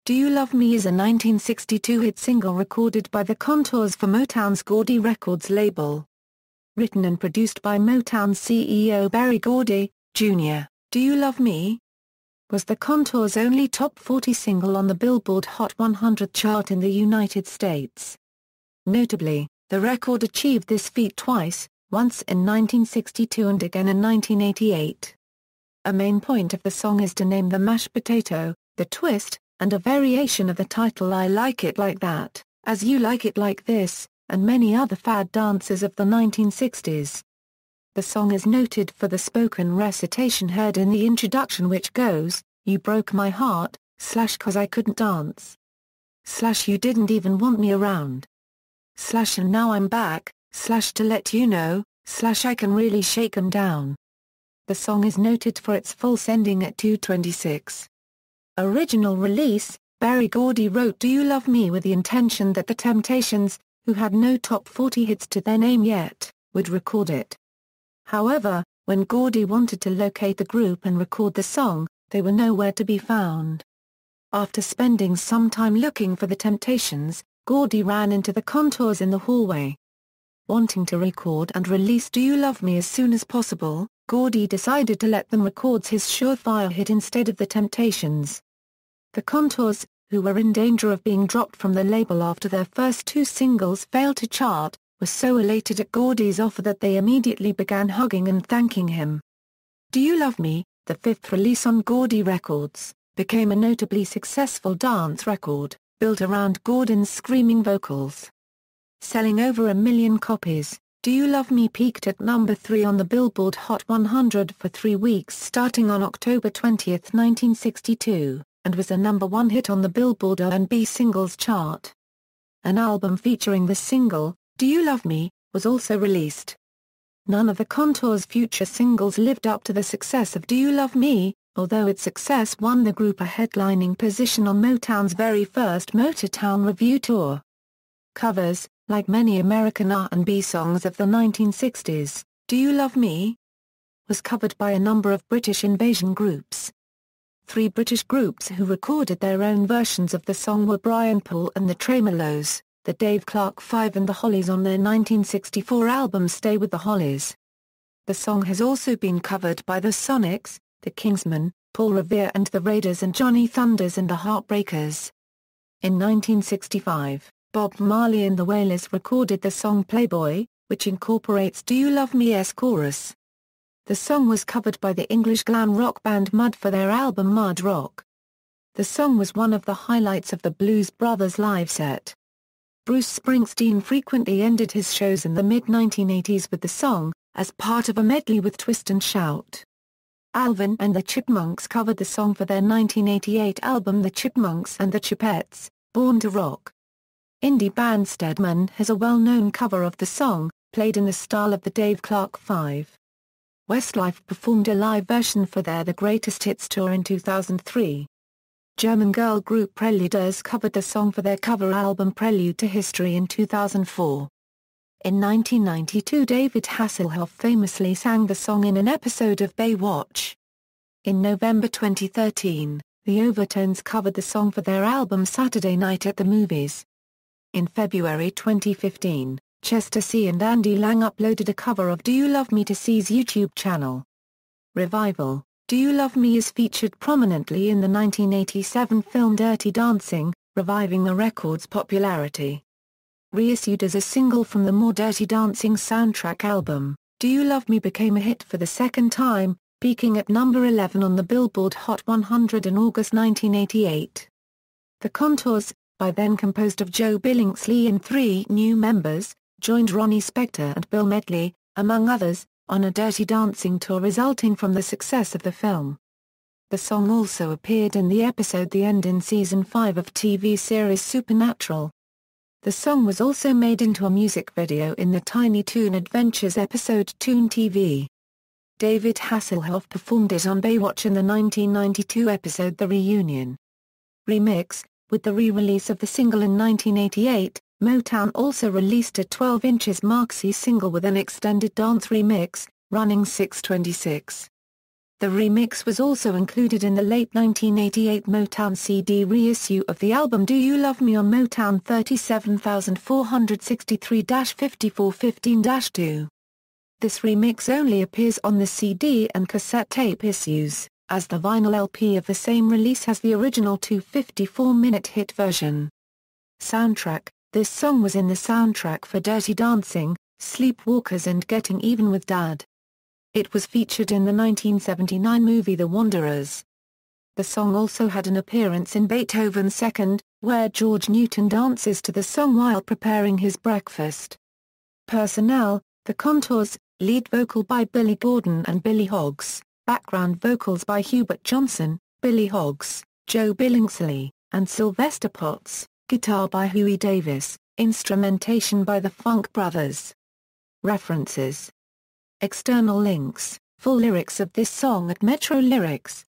Do You Love Me is a 1962 hit single recorded by the Contours for Motown's Gordy Records label. Written and produced by Motown CEO Berry Gordy, Jr., Do You Love Me? Was the Contours' only top 40 single on the Billboard Hot 100 chart in the United States. Notably, the record achieved this feat twice, once in 1962 and again in 1988. A main point of the song is to name the mashed potato, the twist, and a variation of the title I Like It Like That, As You Like It Like This, and many other fad dances of the 1960s. The song is noted for the spoken recitation heard in the introduction which goes, "You broke my heart, / 'cause I couldn't dance. / you didn't even want me around. / and now I'm back, / to let you know, / I can really shake 'em down." The song is noted for its false ending at 2:26. Original release, Berry Gordy wrote Do You Love Me with the intention that the Temptations, who had no top 40 hits to their name yet, would record it. However, when Gordy wanted to locate the group and record the song, they were nowhere to be found. After spending some time looking for the Temptations, Gordy ran into the Contours in the hallway. Wanting to record and release Do You Love Me as soon as possible, Gordy decided to let them record his surefire hit instead of the Temptations. The Contours, who were in danger of being dropped from the label after their first two singles failed to chart, were so elated at Gordy's offer that they immediately began hugging and thanking him. Do You Love Me, the fifth release on Gordy Records, became a notably successful dance record, built around Gordon's screaming vocals. Selling over 1 million copies, Do You Love Me peaked at number 3 on the Billboard Hot 100 for 3 weeks starting on October 20, 1962, and was a number 1 hit on the Billboard R&B singles chart. An album featuring the single, Do You Love Me, was also released. None of the Contours' future singles lived up to the success of Do You Love Me, although its success won the group a headlining position on Motown's very first Motown Revue tour. Covers, like many American R&B songs of the 1960s, Do You Love Me? Was covered by a number of British invasion groups. 3 British groups who recorded their own versions of the song were Brian Paul and the Tremolos, the Dave Clark 5 and the Hollies on their 1964 album Stay with the Hollies. The song has also been covered by the Sonics, the Kingsmen, Paul Revere and the Raiders and Johnny Thunders and the Heartbreakers. In 1965, Bob Marley and the Wailers recorded the song Playboy, which incorporates Do You Love Me's chorus. The song was covered by the English glam rock band Mud for their album Mud Rock. The song was one of the highlights of the Blues Brothers live set. Bruce Springsteen frequently ended his shows in the mid-1980s with the song, as part of a medley with Twist and Shout. Alvin and the Chipmunks covered the song for their 1988 album The Chipmunks and the Chipettes, Born to Rock. Indie band Stedman has a well-known cover of the song, played in the style of the Dave Clark 5. Westlife performed a live version for their The Greatest Hits tour in 2003. German girl group Preluders covered the song for their cover album Prelude to History in 2004. In 1992 David Hasselhoff famously sang the song in an episode of Baywatch. In November 2013, the Overtones covered the song for their album Saturday Night at the Movies. In February 2015, Chester C and Andy Lang uploaded a cover of Do You Love Me to C's YouTube channel. Revival, Do You Love Me is featured prominently in the 1987 film Dirty Dancing, reviving the record's popularity. Reissued as a single from the More Dirty Dancing soundtrack album, Do You Love Me became a hit for the second time, peaking at number 11 on the Billboard Hot 100 in August 1988. The Contours, by then composed of Joe Billingsley and 3 new members, joined Ronnie Spector and Bill Medley, among others, on a Dirty Dancing tour resulting from the success of the film. The song also appeared in the episode The End in Season 5 of TV series Supernatural. The song was also made into a music video in the Tiny Toon Adventures episode Toon TV. David Hasselhoff performed it on Baywatch in the 1992 episode The Reunion. Remix, with the re-release of the single in 1988, Motown also released a 12-inch maxi single with an extended dance remix, running 6:26. The remix was also included in the late 1988 Motown CD reissue of the album Do You Love Me on Motown 37463-5415-2. This remix only appears on the CD and cassette tape issues, as the vinyl LP of the same release has the original 254-minute hit version. Soundtrack: this song was in the soundtrack for Dirty Dancing, Sleepwalkers and Getting Even with Dad. It was featured in the 1979 movie The Wanderers. The song also had an appearance in Beethoven's Second, where George Newton dances to the song while preparing his breakfast. Personnel: The Contours, lead vocal by Billy Gordon and Billy Hoggs, background vocals by Hubert Johnson, Billy Hoggs, Joe Billingsley, and Sylvester Potts, guitar by Huey Davis, instrumentation by the Funk Brothers. References. External links: full lyrics of this song at Metro Lyrics.